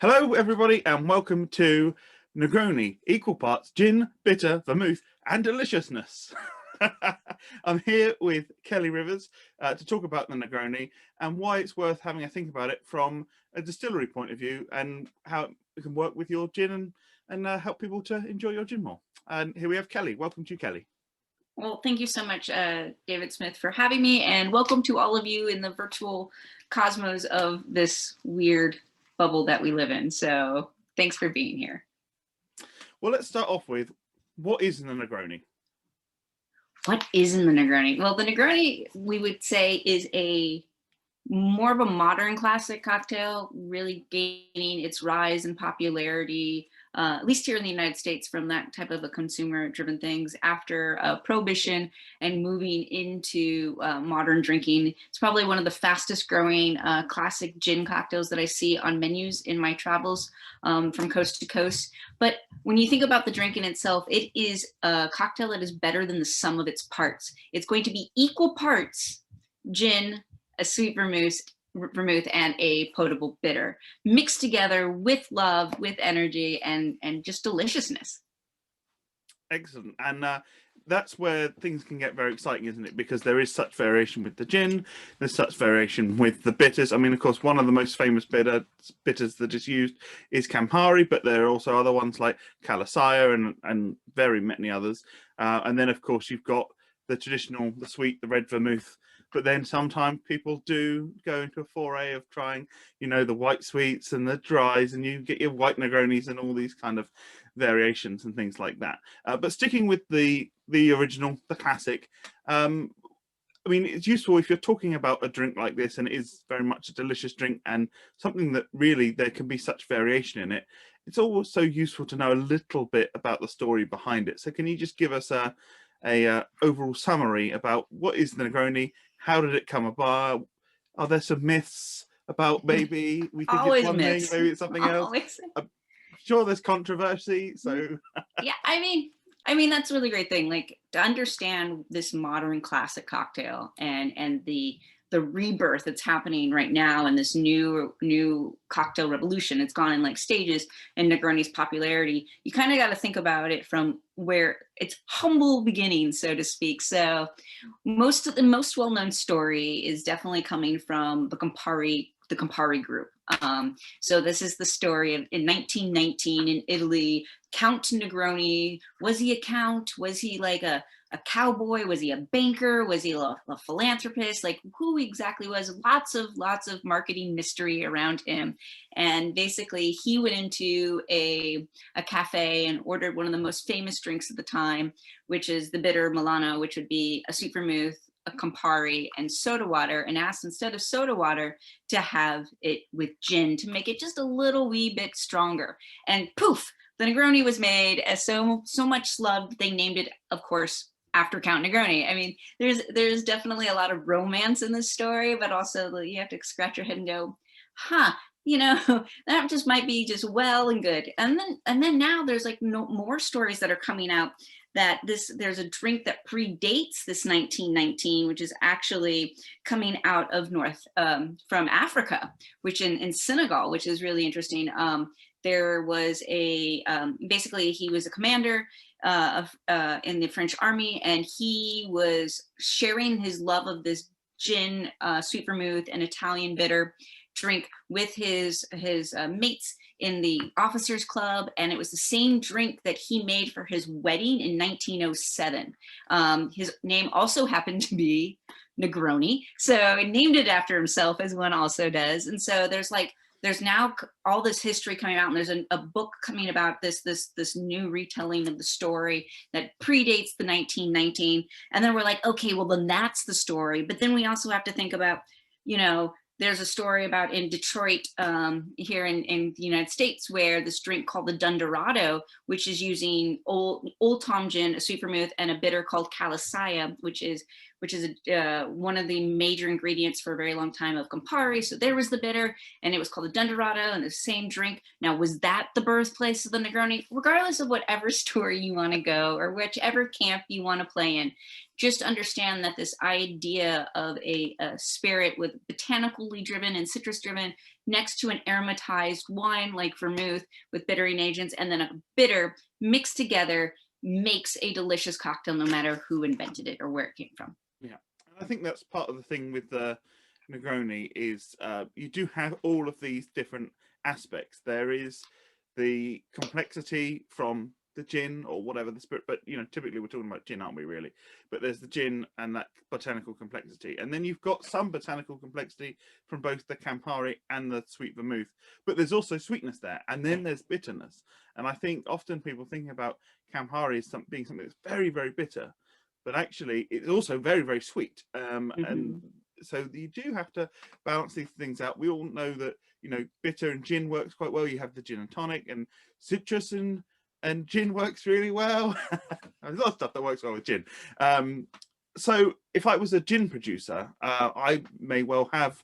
Hello, everybody, and welcome to Negroni, equal parts gin, bitter, vermouth, and deliciousness. I'm here with Keli Rivers to talk about the Negroni and why it's worth having a think about it from a distillery point of view and how it can work with your gin and help people to enjoy your gin more. And here we have Keli. Welcome to you, Keli. Well, thank you so much, David Smith, for having me, and welcome to all of you in the virtual cosmos of this weird bubble that we live in. So thanks for being here. Well, let's start off with, what is the Negroni? What is in the Negroni? Well, the Negroni, we would say, is a more of a modern classic cocktail, really gaining its rise in popularity, at least here in the United States, from that type of a consumer-driven things after Prohibition and moving into modern drinking. It's probably one of the fastest growing classic gin cocktails that I see on menus in my travels from coast to coast. But when you think about the drink in itself, it is a cocktail that is better than the sum of its parts. It's going to be equal parts gin, a sweet vermouth, and a potable bitter, mixed together with love, with energy, and just deliciousness. Excellent. And that's where things can get very exciting, isn't it? Because there is such variation with the gin, there's such variation with the bitters. I mean, of course, one of the most famous bitters that is used is Campari, but there are also other ones like Calasaya and very many others. And then, of course, you've got the traditional, the sweet, the red vermouth. But then sometimes people do go into a foray of trying, the white sweets and the dries, and you get your white Negronis and all these kind of variations and things like that. But sticking with the original, the classic, I mean, it's useful if you're talking about a drink like this, and it is very much a delicious drink and something that really there can be such variation in it. It's also useful to know a little bit about the story behind it. So can you just give us a overall summary about what is the Negroni? How did it come about? Are there some myths about maybe we think Always it's one myths. thing, maybe it's something else? I'm sure there's controversy. So yeah, I mean that's a really great thing. Like, to understand this modern classic cocktail and the rebirth that's happening right now and this new cocktail revolution. It's gone in like stages in Negroni's popularity. You kind of got to think about it from where it's humble beginnings, so to speak. So the most well-known story is definitely coming from the Campari group. So this is the story of in 1919 in Italy, Count Negroni. Was he a count? Was he like a cowboy? Was he a banker? Was he a philanthropist? Like, who exactly was? Lots of marketing mystery around him. And basically he went into a cafe and ordered one of the most famous drinks at the time, which is the bitter Milano, which would be a sweet vermouth, a Campari, and soda water, and asked, instead of soda water, to have it with gin to make it just a little wee bit stronger. And poof, the Negroni was made, as so much loved. They named it, of course, after Count Negroni. I mean, there's definitely a lot of romance in this story, but also you have to scratch your head and go, huh, that just might be just well and good. And then now there's like no more stories that are coming out that there's a drink that predates this 1919, which is actually coming out of from Africa, which in Senegal, which is really interesting. There was basically he was a commander in the French army, and he was sharing his love of this gin, sweet vermouth, and Italian bitter drink with his mates in the officers club, and it was the same drink that he made for his wedding in 1907. His name also happened to be Negroni, so he named it after himself, as one also does. And so there's now all this history coming out, and there's a book coming about this new retelling of the story that predates the 1919. And then we're like, okay, well then that's the story. But then we also have to think about, there's a story about in Detroit, here in the United States, where this drink called the Dundorado, which is using old Tom gin, a sweet vermouth, and a bitter called Calasaya, which which is one of the major ingredients for a very long time of Campari. So there was the bitter, and it was called the Dunderato, and the same drink. Now, was that the birthplace of the Negroni? Regardless of whatever story you want to go or whichever camp you want to play in, just understand that this idea of a spirit with botanically driven and citrus driven next to an aromatized wine like vermouth with bittering agents and then a bitter mixed together makes a delicious cocktail no matter who invented it or where it came from. Yeah, and I think that's part of the thing with the Negroni is you do have all of these different aspects. There is the complexity from the gin or whatever the spirit, but you know, typically we're talking about gin, aren't we, really? But there's the gin and that botanical complexity, and then you've got some botanical complexity from both the Campari and the sweet vermouth, but there's also sweetness there, and then there's bitterness. And I think often people think about Campari as being something that's very, very bitter, but actually it's also very, very sweet. And so you do have to balance these things out. We all know that, you know, bitter and gin works quite well. You have the gin and tonic, and citrus and gin works really well. There's a lot of stuff that works well with gin. So if I was a gin producer, I may well have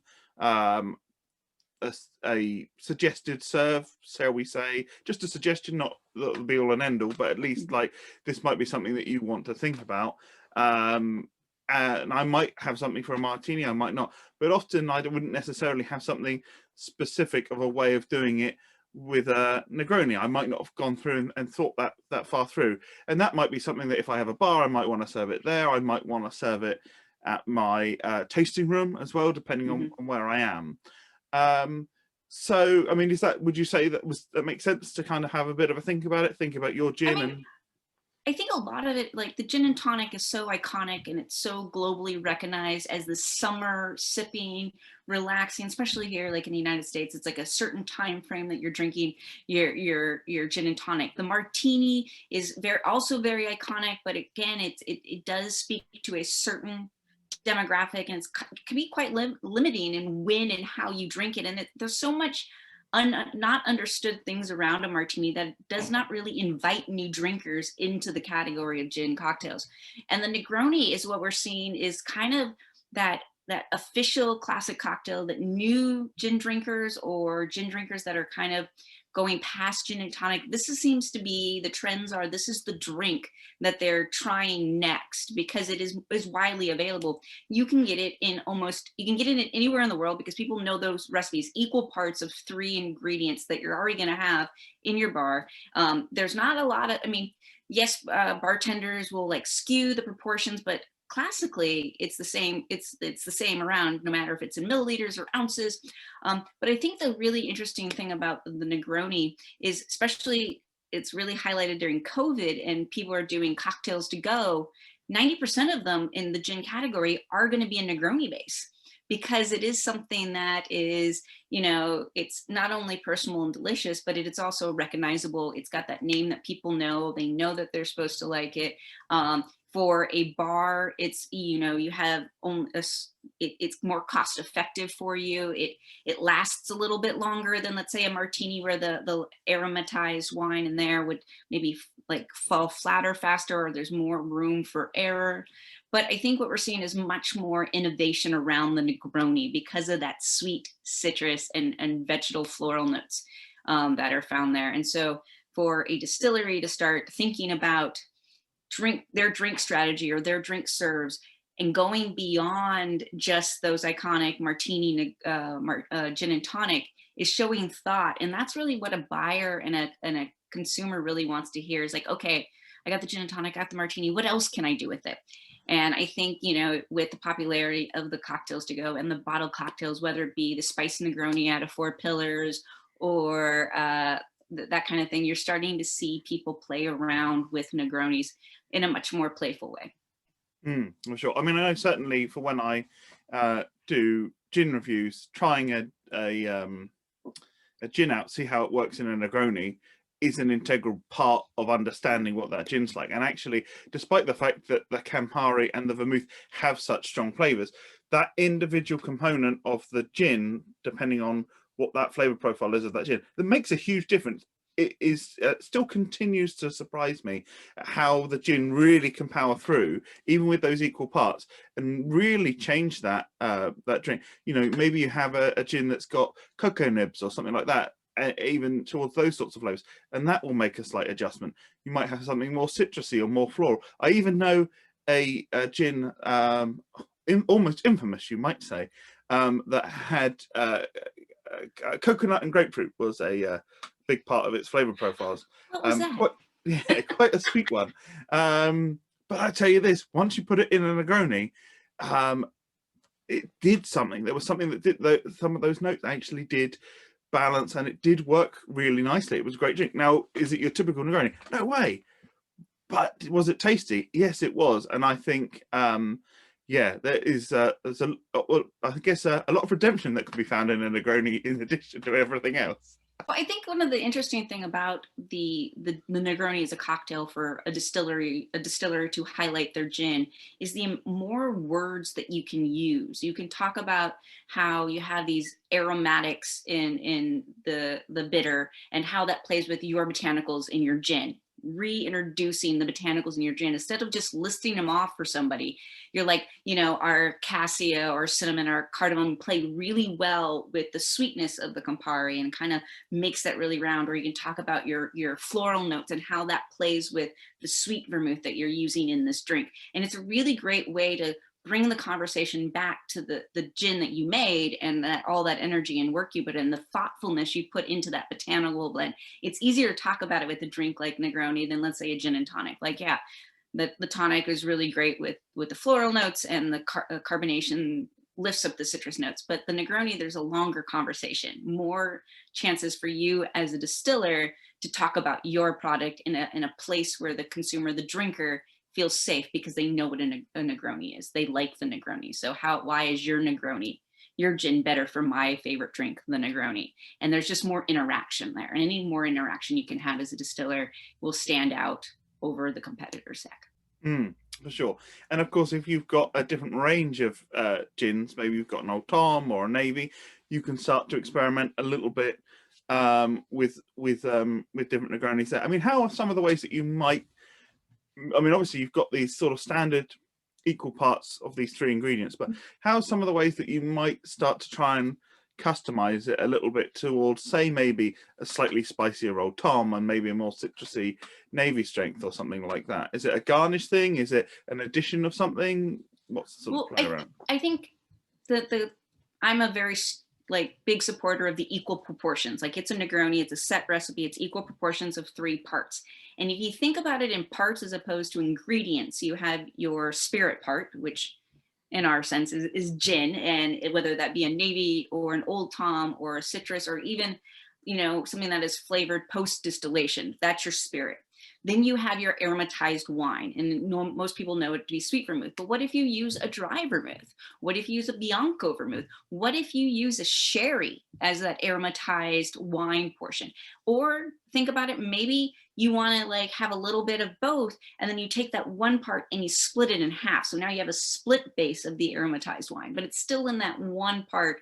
a suggested serve, shall we say, just a suggestion, not the be all and end all, but at least like this might be something that you want to think about. And I might have something for a martini, I might not, but often I wouldn't necessarily have something specific of a way of doing it with a Negroni. I might not have gone through and thought that far through, and that might be something that if I have a bar, I might want to serve it there. I might want to serve it at my tasting room as well, depending on where I am. So I mean, would you say that makes sense to kind of have a bit of a think about it, think about your gin? I think a lot of it, like the gin and tonic is so iconic and it's so globally recognized as the summer sipping, relaxing, especially here, like in the United States, it's like a certain time frame that you're drinking your gin and tonic. The martini is also very iconic, but again, it does speak to a certain demographic, and it can be quite limiting in when and how you drink it. And there's so much not understood things around a martini that does not really invite new drinkers into the category of gin cocktails. And the Negroni is what we're seeing is kind of that official classic cocktail that new gin drinkers or gin drinkers that are kind of going past gin and tonic, seems to be the trends are, this is the drink that they're trying next because it is widely available. You can get it in anywhere in the world because people know those recipes, equal parts of 3 ingredients that you're already going to have in your bar. There's not a lot of, yes, bartenders will like skew the proportions, but classically it's the same. It's the same around, no matter if it's in milliliters or ounces. But I think the really interesting thing about the Negroni is, especially it's really highlighted during COVID and people are doing cocktails to go, 90% of them in the gin category are going to be a Negroni base, because it is something that is, it's not only personal and delicious, but it's also recognizable. It's got that name that people know. They know that they're supposed to like it. For a bar, it's, you have it's more cost effective for you. It lasts a little bit longer than, let's say, a martini, where the aromatized wine in there would maybe like fall flatter faster, or there's more room for error. But I think what we're seeing is much more innovation around the Negroni because of that sweet citrus and vegetal floral notes that are found there. And so for a distillery to start thinking about their drink strategy or their drink serves and going beyond just those iconic martini, gin and tonic, is showing thought. And that's really what a buyer and a consumer really wants to hear, is like, okay, I got the gin and tonic, I got the martini, what else can I do with it? And I think, with the popularity of the cocktails to go and the bottled cocktails, whether it be the spice Negroni out of 4 Pillars or that kind of thing, you're starting to see people play around with Negronis in a much more playful way. For sure. I know certainly for when I do gin reviews, trying a gin out, see how it works in a Negroni, is an integral part of understanding what that gin's like. And actually, despite the fact that the Campari and the vermouth have such strong flavors, that individual component of the gin, depending on what that flavor profile is of that gin, that makes a huge difference it is still continues to surprise me how the gin really can power through, even with those equal parts, and really change that that drink. You know, maybe you have a gin that's got cocoa nibs or something like that, even towards those sorts of flavors, and that will make a slight adjustment. You might have something more citrusy or more floral. I even know a gin, almost infamous, you might say, that had coconut and grapefruit was a big part of its flavor profiles. What was that? Quite, yeah, quite a sweet one. But I tell you this: once you put it in a Negroni, it did something. There was something that did some of those notes actually did balance, and it did work really nicely. It was a great drink. Now, is it your typical Negroni? No way. But was it tasty? Yes, it was. And I think, yeah, there's well, I guess a lot of redemption that could be found in a Negroni in addition to everything else. Well, I think one of the interesting thing about the Negroni as a cocktail for a distillery to highlight their gin is the more words that you can use. You can talk about how you have these aromatics in the bitter and how that plays with your botanicals in your gin. Reintroducing the botanicals in your gin instead of just listing them off for somebody. You're like, you know, our cassia or cinnamon or cardamom play really well with the sweetness of the Campari and kind of makes that really round. Or you can talk about your floral notes and how that plays with the sweet vermouth that you're using in this drink. And it's a really great way to bring the conversation back to the gin that you made and that all that energy and work you put in, the thoughtfulness you put into that botanical blend. It's easier to talk about it with a drink like Negroni than, let's say, a gin and tonic. Like, yeah, the tonic is really great with the floral notes, and the carbonation lifts up the citrus notes. But the Negroni, there's a longer conversation, more chances for you as a distiller to talk about your product in a place where the consumer, the drinker, feels safe because they know what a Negroni is. They like the Negroni. So why is your Negroni, your gin, better for my favorite drink, the Negroni? And there's just more interaction there. And any more interaction you can have as a distiller will stand out over the competitor set. For sure. And of course, if you've got a different range of gins, maybe you've got an Old Tom or a Navy, you can start to experiment a little bit with different Negronis there. I mean, how are some of the ways that you might? I mean, obviously, you've got these sort of standard equal parts of these three ingredients, but how are some of the ways that you might start to try and customize it a little bit towards, say, maybe a slightly spicier Old Tom and maybe a more citrusy Navy strength or something like that? Is it a garnish thing? Is it an addition of something? What's the sort of play around? I think that I'm a very big supporter of the equal proportions. Like, it's a Negroni, it's a set recipe, it's equal proportions of 3 parts. And if you think about it in parts as opposed to ingredients, you have your spirit part, which in our sense is gin, and whether that be a Navy or an Old Tom or a citrus or even, you know, something that is flavored post distillation, that's your spirit. Then you have your aromatized wine, and most people know it to be sweet vermouth. But what if you use a dry vermouth? What if you use a Bianco vermouth? What if you use a sherry as that aromatized wine portion? Or think about it, maybe you want to like have a little bit of both, and then you take that one part and you split it in half. So now you have a split base of the aromatized wine, but it's still in that one part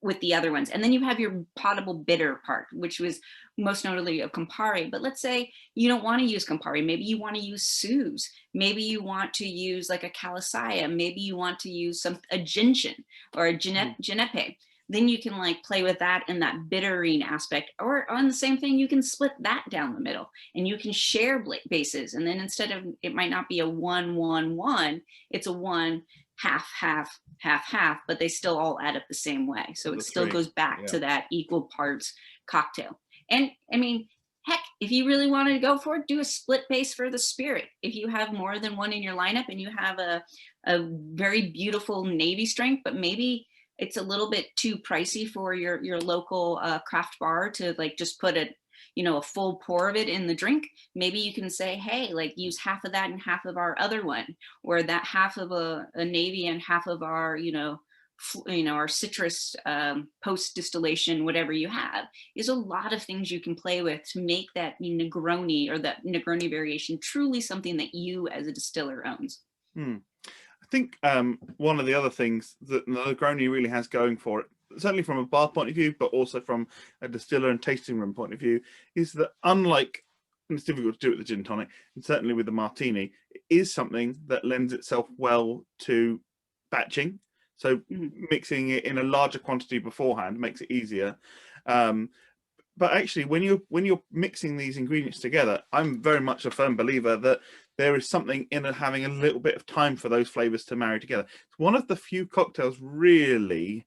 with the other ones. And then you have your potable bitter part, which was most notably of Campari. But let's say you don't want to use Campari. Maybe you want to use Suze. Maybe you want to use like a Calisaya. Maybe you want to use a gingin or a Ginepe. Then you can like play with that and that bittering aspect. Or on the same thing, you can split that down the middle and you can share bases. And then instead of, it might not be a 1-1-1, it's a 1 half, half, half, half, but they still all add up the same way. So it still goes back to that equal parts cocktail. And I mean, heck, if you really wanted to go for it, do a split base for the spirit. If you have more than one in your lineup and you have a very beautiful Navy strength, but maybe it's a little bit too pricey for your local craft bar to like just put a full pour of it in the drink, maybe you can say, hey, like use half of that and half of our other one, or that half of a Navy and half of our, our citrus post distillation, whatever you have. Is a lot of things you can play with to make that Negroni or that Negroni variation truly something that you as a distiller owns. I think one of the other things that the Negroni really has going for it certainly from a bar point of view, but also from a distiller and tasting room point of view, is that unlike, and it's difficult to do with the gin tonic, and certainly with the martini, it is something that lends itself well to batching. So mixing it in a larger quantity beforehand makes it easier. But actually, when you're mixing these ingredients together, I'm very much a firm believer that there is something in having a little bit of time for those flavors to marry together. It's one of the few cocktails really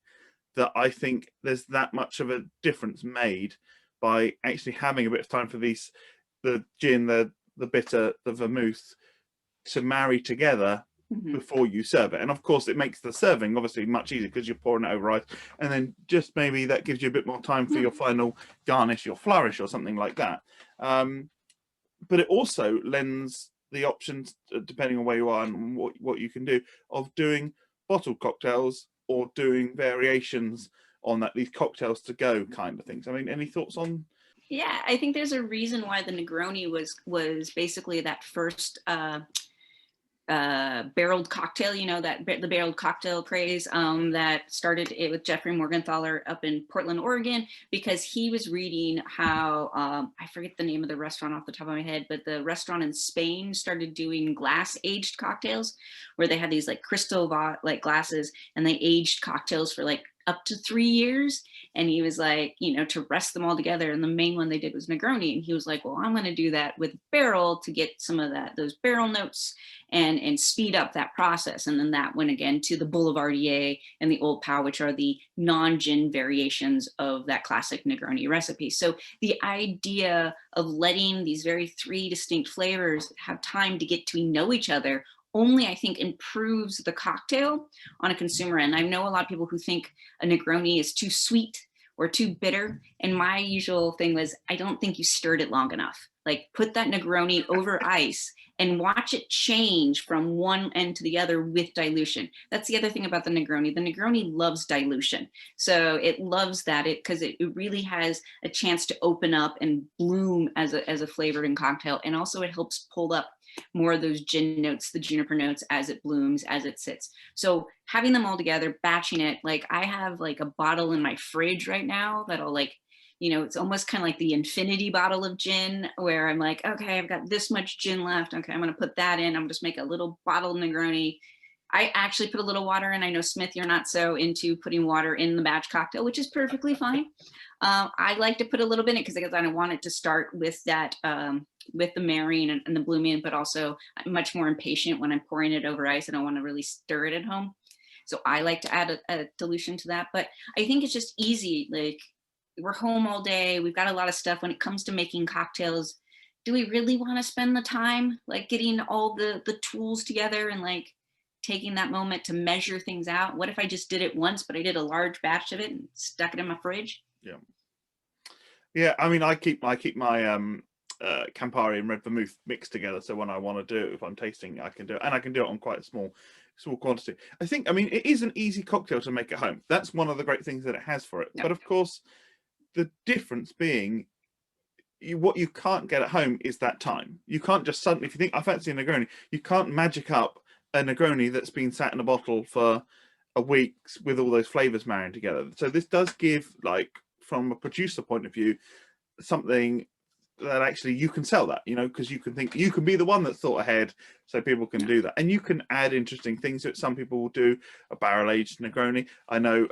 that I think there's that much of a difference made by actually having a bit of time for the gin, the bitter, the vermouth to marry together before you serve it. And of course it makes the serving obviously much easier because you're pouring it over ice, and then just maybe that gives you a bit more time for your final garnish, your flourish or something like that. But it also lends the options, depending on where you are and what you can do, of doing bottled cocktails or doing variations on that, these cocktails to go kind of things. I mean, any thoughts on? Yeah, I think there's a reason why the Negroni was basically that first barreled cocktail, you know, that the barreled cocktail craze that started it with Jeffrey Morgenthaler up in Portland, Oregon, because he was reading how I forget the name of the restaurant off the top of my head, but the restaurant in Spain started doing glass aged cocktails where they had these like crystal like glasses, and they aged cocktails for like up to 3 years. And he was like, you know, to rest them all together. And the main one they did was Negroni. And he was like, well, I'm going to do that with barrel to get some of those barrel notes and speed up that process. And then that went again to the Boulevardier and the Old Pal, which are the non-gin variations of that classic Negroni recipe. So the idea of letting these very 3 distinct flavors have time to get to know each other only, I think, improves the cocktail on a consumer end. I know a lot of people who think a Negroni is too sweet or too bitter. And my usual thing was, I don't think you stirred it long enough. Like put that Negroni over ice and watch it change from one end to the other with dilution. That's the other thing about the Negroni. The Negroni loves dilution. So it loves that because it really has a chance to open up and bloom as a flavored in cocktail. And also it helps pull up more of those gin notes, the juniper notes, as it blooms, as it sits. So having them all together, batching it, like I have like a bottle in my fridge right now that'll like, you know, it's almost kind of like the infinity bottle of gin where I'm like, okay, I've got this much gin left. Okay, I'm going to put that in. I'm just make a little bottle Negroni. I actually put a little water in. I know, Smith, you're not so into putting water in the batch cocktail, which is perfectly fine. I like to put a little bit in it because I don't want it to start with that, with the marrying and the blooming, but also I'm much more impatient when I'm pouring it over ice. I don't want to really stir it at home. So I like to add a dilution to that. But I think it's just easy. Like we're home all day. We've got a lot of stuff when it comes to making cocktails. Do we really want to spend the time like getting all the tools together and like taking that moment to measure things out? What if I just did it once, but I did a large batch of it and stuck it in my fridge? Yeah. Yeah, I mean, I keep my Campari and red vermouth mixed together, so when I want to do it, if I'm tasting, I can do it, and I can do it on quite a small quantity. I think, I mean, it is an easy cocktail to make at home. That's one of the great things that it has for it. Yep. But of course, the difference being, what you can't get at home is that time. You can't just suddenly, if you think I fancy a Negroni, you can't magic up a Negroni that's been sat in a bottle for a week with all those flavors marrying together. So this does give, like, from a producer point of view, something that actually you can sell that, you know, because you can think you can be the one that thought ahead, so people can do that, and you can add interesting things to it. Some people will do a barrel aged Negroni. I know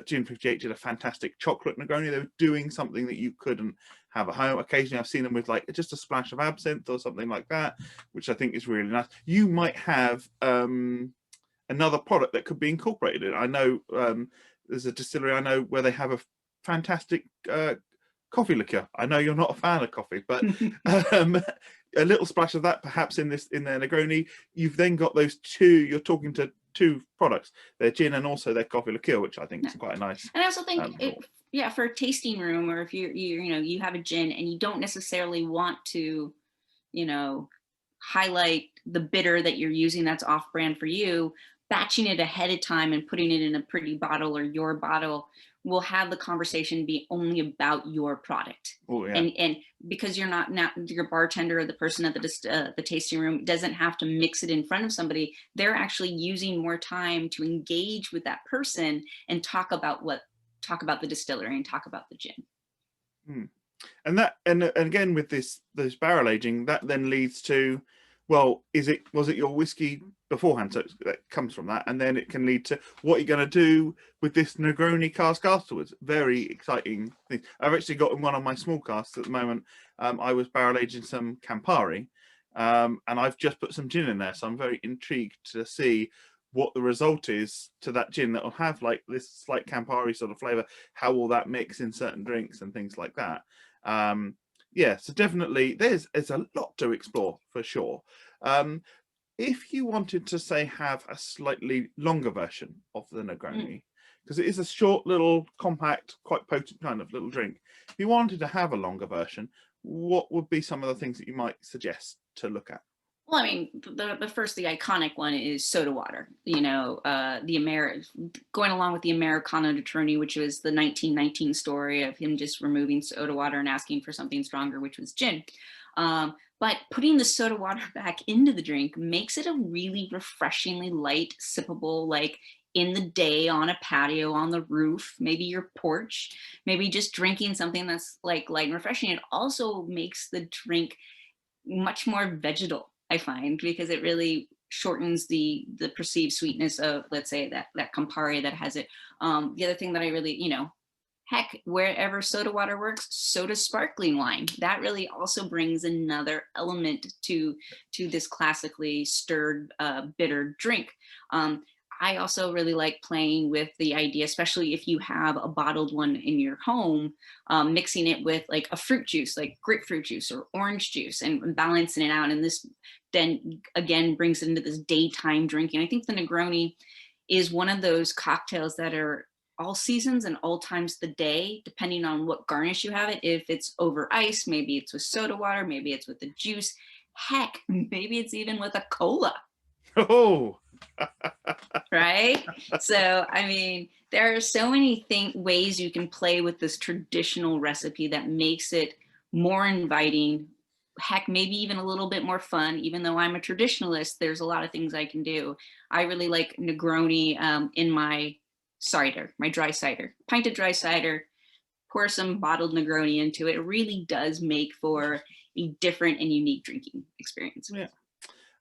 Gin 58 did a fantastic chocolate Negroni. They were doing something that you couldn't have at home. Occasionally I've seen them with like just a splash of absinthe or something like that, which I think is really nice. You might have another product that could be incorporated. I know there's a distillery I know where they have a fantastic coffee liqueur. I know you're not a fan of coffee, but a little splash of that perhaps in their Negroni. You've then got those two, you're talking to 2 products, their gin and also their coffee liqueur, which I think is quite nice. And I also think yeah, for a tasting room, or if you have a gin and you don't necessarily want to, you know, highlight the bitter that you're using that's off brand for you, batching it ahead of time and putting it in a pretty bottle or your bottle will have the conversation be only about your product. Oh, yeah. And because you're not your bartender or the person at the tasting room doesn't have to mix it in front of somebody. They're actually using more time to engage with that person and talk about what talk about the distillery and talk about the gin. Hmm. And again with those barrel aging, that then leads to, well, was it your whiskey beforehand? So that comes from that, and then it can lead to what you're going to do with this Negroni cask afterwards. Very exciting thing. I've actually got in one of my small casks at the moment. I was barrel aging some Campari, and I've just put some gin in there, so I'm very intrigued to see what the result is to that gin that will have like this slight Campari sort of flavor. How will that mix in certain drinks and things like that? Yeah, so definitely there's a lot to explore for sure. If you wanted to say have a slightly longer version of the Negroni, because it is a short little compact, quite potent kind of little drink, if you wanted to have a longer version, what would be some of the things that you might suggest to look at? Well, I mean, the iconic one is soda water. Going along with the Americano Negroni, which was the 1919 story of him just removing soda water and asking for something stronger, which was gin. But putting the soda water back into the drink makes it a really refreshingly light, sippable, like in the day on a patio, on the roof, maybe your porch, maybe just drinking something that's like light and refreshing. It also makes the drink much more vegetal, I find, because it really shortens the perceived sweetness of, let's say, that Campari that has it. The other thing that I really, heck, wherever soda water works, so does sparkling wine. That really also brings another element to this classically stirred bitter drink. I also really like playing with the idea, especially if you have a bottled one in your home, mixing it with like a fruit juice, like grapefruit juice or orange juice, and balancing it out. And this then again brings it into this daytime drinking. I think the Negroni is one of those cocktails that are all seasons and all times of the day, depending on what garnish you have it. If it's over ice, maybe it's with soda water, maybe it's with the juice. Heck, maybe it's even with a cola. Oh, Right? So, I mean, there are so many ways you can play with this traditional recipe that makes it more inviting. Heck, maybe even a little bit more fun. Even though I'm a traditionalist, there's a lot of things I can do. I really like Negroni in my cider, my dry cider. Pint of dry cider, pour some bottled Negroni into it. It really does make for a different and unique drinking experience. yeah.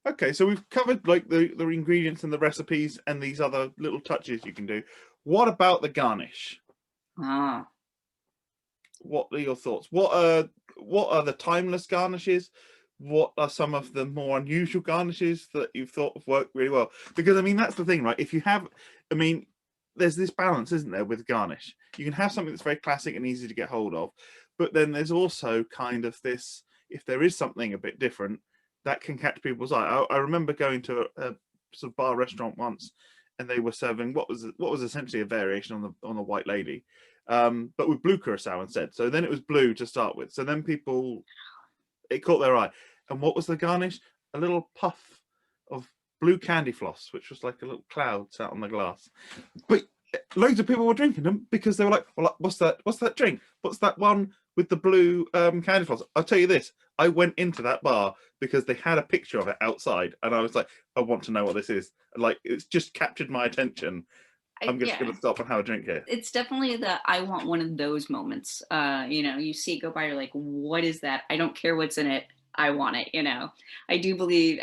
Okay, so we've covered like the ingredients and the recipes and these other little touches you can do. What about the garnish? Ah. What are your thoughts? What are the timeless garnishes? What are some of the more unusual garnishes that you've thought have worked really well? Because I mean, that's the thing, right? If you have, I mean, there's this balance, isn't there, with garnish? You can have something that's very classic and easy to get hold of, but then there's also kind of this, if there is something a bit different, that can catch people's eye. I remember going to a sort of bar restaurant once, and they were serving what was essentially a variation on the White Lady, but with blue curacao instead. So then it was blue to start with. So then it caught their eye. And what was the garnish? A little puff of blue candy floss, which was like a little cloud sat on the glass. But loads of people were drinking them because they were like, well, what's that? What's that drink? What's that one with the blue candy floss? I'll tell you this. I went into that bar because they had a picture of it outside, and I was like, I want to know what this is. Like, it's just captured my attention. I'm just going to stop and have a drink here. It's definitely I want one of those moments. You see it go by, you're like, what is that? I don't care what's in it. I want it. I do believe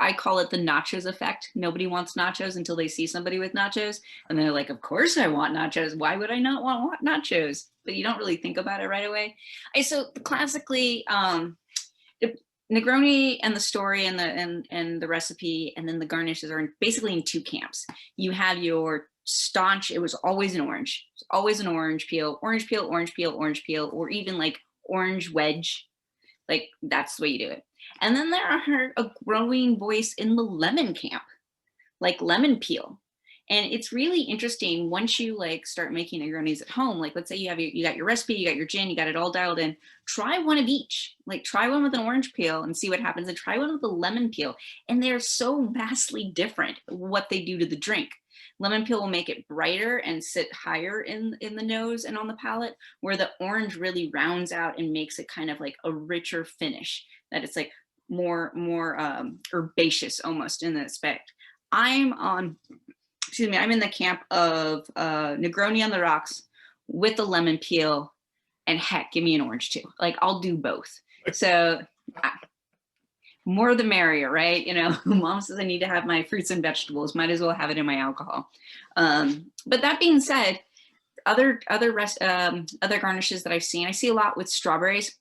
I call it the nachos effect. Nobody wants nachos until they see somebody with nachos. And they're like, of course I want nachos. Why would I not want nachos? But you don't really think about it right away. So classically, the Negroni and the story and the recipe and then the garnishes are basically in two camps. You have your staunch, it was always an orange. It's always an orange peel, orange peel, orange peel, orange peel, or even like orange wedge. Like that's the way you do it. And then there are a growing voice in the lemon camp, like lemon peel. And it's really interesting once you like start making Negronis at home. Like let's say you got your recipe, you got your gin, you got it all dialed in. Try one of each. Like try one with an orange peel and see what happens, and try one with a lemon peel. And they're so vastly different what they do to the drink. Lemon peel will make it brighter and sit higher in the nose and on the palate, where the orange really rounds out and makes it kind of like a richer finish. That it's like more herbaceous almost in that aspect. I'm on excuse me, I'm in the camp of Negroni on the rocks with a lemon peel, and heck, give me an orange too. Like, I'll do both. So more the merrier, right? You know, mom says I need to have my fruits and vegetables. Might as well have it in my alcohol. But that being said, other garnishes that I've seen, I see a lot with strawberries.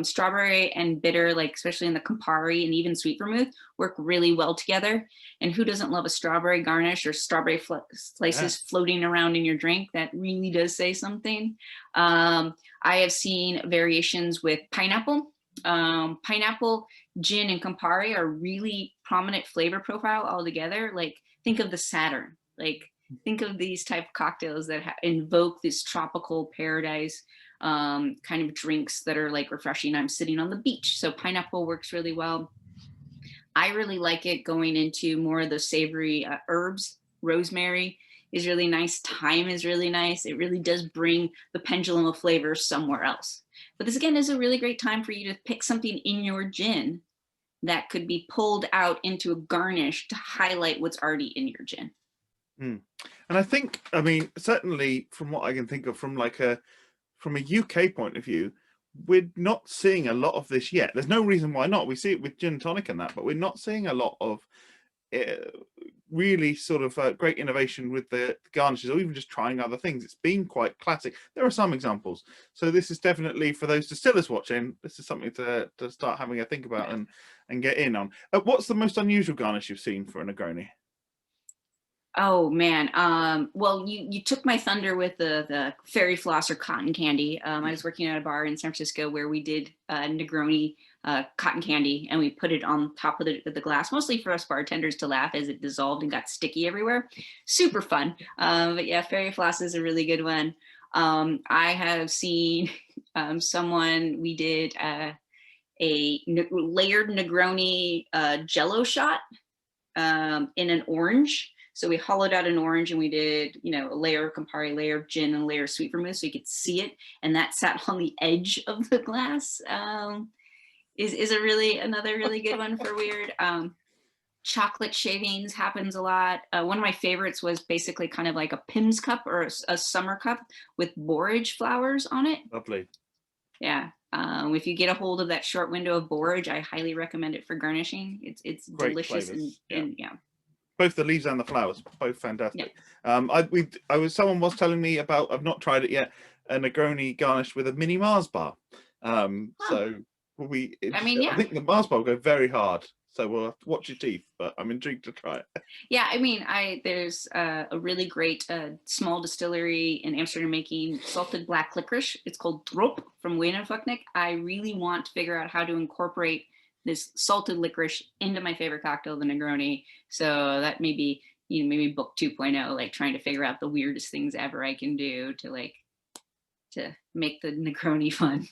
Strawberry and bitter, like especially in the Campari and even sweet vermouth, work really well together. And who doesn't love a strawberry garnish or strawberry slices floating around in your drink? That really does say something. I have seen variations with pineapple. Pineapple, gin, and Campari are really prominent flavor profile altogether. Like, think of the Saturn. Like, think of these type of cocktails that invoke this tropical paradise kind of drinks that are like refreshing. I'm sitting on the beach, so pineapple works really well. I really like it going into more of the savory herbs. Rosemary is really nice. Thyme is really nice. It really does bring the pendulum of flavor somewhere else. But this again is a really great time for you to pick something in your gin that could be pulled out into a garnish to highlight what's already in your gin. And I think, I mean, certainly from what I can think of, from a UK point of view, we're not seeing a lot of this yet. There's no reason why not. We see it with gin and tonic and that, but we're not seeing a lot of really sort of great innovation with the garnishes, or even just trying other things. It's been quite classic. There are some examples. So this is definitely, for those distillers watching, this is something to start having a think about and get in on. What's the most unusual garnish you've seen for a Negroni? Oh man, well, you took my thunder with the fairy floss or cotton candy. I was working at a bar in San Francisco where we did Negroni cotton candy, and we put it on top of the glass, mostly for us bartenders to laugh as it dissolved and got sticky everywhere. Super fun. But yeah, fairy floss is a really good one. I have seen someone, we did a layered Negroni Jello shot in an orange. So we hollowed out an orange and we did, you know, a layer of Campari, layer of gin, and a layer of sweet vermouth so you could see it. And that sat on the edge of the glass. Is another really good one for weird. Chocolate shavings happens a lot. One of my favorites was basically kind of like a Pim's cup or a summer cup with borage flowers on it. Lovely. Yeah. If you get a hold of that short window of borage, I highly recommend it for garnishing. It's great, delicious flavors. And yeah. Both the leaves and the flowers, both fantastic. Yeah. Someone was telling me about, I've not tried it yet, a Negroni garnished with a mini Mars bar. So I think the Mars bar will go very hard. So we'll have to watch your teeth, but I'm intrigued to try it. Yeah, I mean, there's a really great small distillery in Amsterdam making salted black licorice. It's called Drop from Wijnanfucknik. I really want to figure out how to incorporate this salted licorice into my favorite cocktail, the Negroni. So that may be, you know, maybe book 2.0, like trying to figure out the weirdest things ever I can do to make the Negroni fun.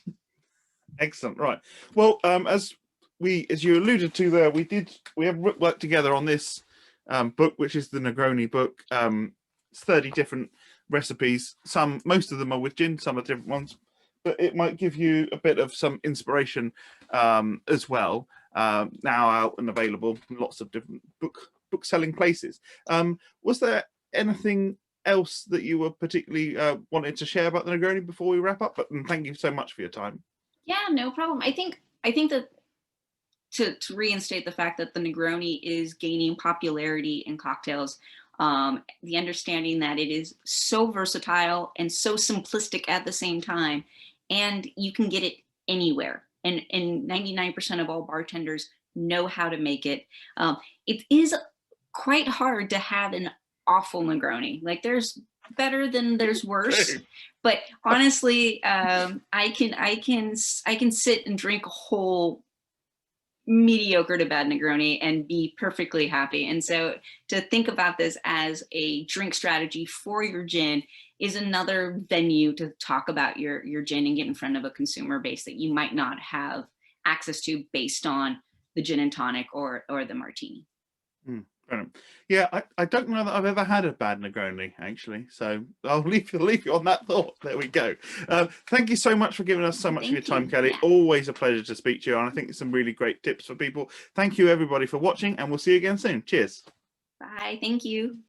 Excellent. Right. Well, as you alluded to there, we have worked together on this book, which is the Negroni book. It's 30 different recipes. Most of them are with gin, some are different ones, but it might give you a bit of some inspiration as well. Now out and available in lots of different book selling places. Was there anything else that you were particularly wanted to share about the Negroni before we wrap up? But thank you so much for your time. Yeah, no problem. I think that to reinstate the fact that the Negroni is gaining popularity in cocktails, the understanding that it is so versatile and so simplistic at the same time, and you can get it anywhere. And 99% of all bartenders know how to make it. It is quite hard to have an awful Negroni. Like, there's better than there's worse. But honestly, I can sit and drink a whole mediocre to bad Negroni and be perfectly happy. And so to think about this as a drink strategy for your gin is another venue to talk about your gin and get in front of a consumer base that you might not have access to based on the gin and tonic or the martini. Yeah, I don't know that I've ever had a bad Negroni, actually. So I'll leave you on that thought. There we go. Thank you so much for giving us so much of your time, Kelly. Yeah. Always a pleasure to speak to you. And I think it's some really great tips for people. Thank you, everybody, for watching, and we'll see you again soon. Cheers. Bye. Thank you.